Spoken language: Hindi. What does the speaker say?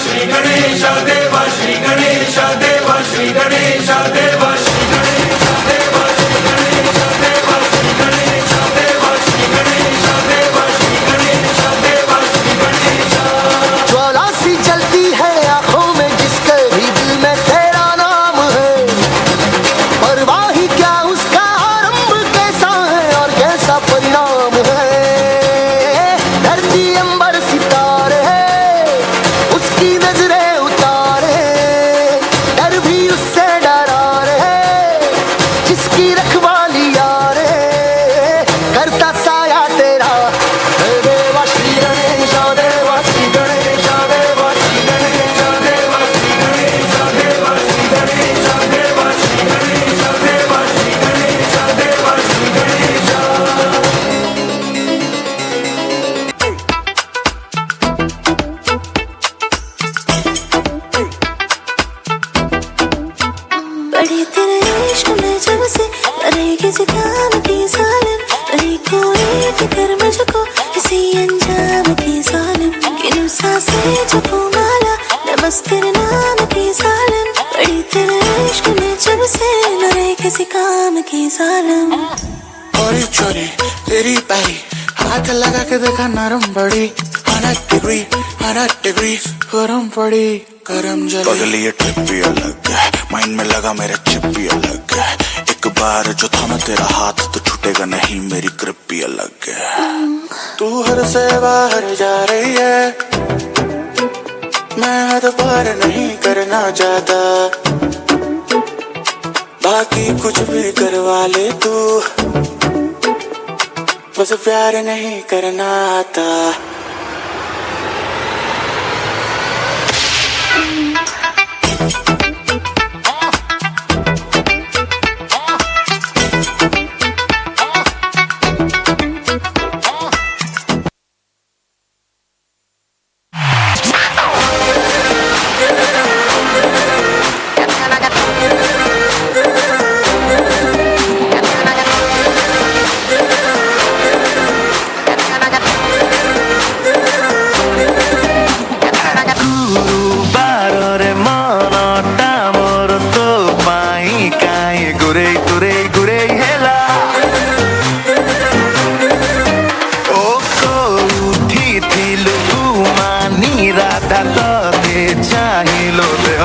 श्री गणेश देवा श्री गणेश देवा श्री गणेश देवा श्री गणेश देवा श्री गणेश देवा श्री गणेश देवा श्री गणेश देवा श्री गणेश देवा श्री गणेश। ज्वाला सी जलती है आंखों में जिसके भी दिल में तेरा नाम है, परवाह ही क्या उसका आरंभ कैसा है और कैसा परिणाम है। धरती अंबर सितारे उसकी नजरें उतारे, डर भी उससे डरा रहे जिसकी रखवाली यारे, करता साया तेरा देवा श्री गणेश देवा श्री गणेश देवा श्री गणेश देवा श्री गणेश देवा श्री गणेश देवा श्री गणेश देवा श्री गणेश देवा श्री गणेश। बड़ी तेरे इश्क में जब से अरे किसी काम की जालिम, अरे कोई फिक्र मुझको किसी अंजाम की जालिम, किन सांसें जपो माला मैं बस तेरे नाम की जालिम। बड़ी तेरे इश्क में जब से अरे किसी काम की जालिम। चोरी चोरी तेरी पैरी हाथ लगा के देखा नरम बड़ी 100 डिग्री गरम पड़ी गरम जली। पगली ये ट्रिप भी अलग है, माइंड में लगा मेरे चिप भी अलग है। एक बार जो था मैं तेरा हाथ तो छूटेगा नहीं, मेरी ग्रिप भी अलग है। तू हर से बाहर जा रही है, मैं हद पार नहीं करना चाहता, बाकी कुछ भी करवा ले तू, बस प्यार नहीं करना आता। चाहिलो देह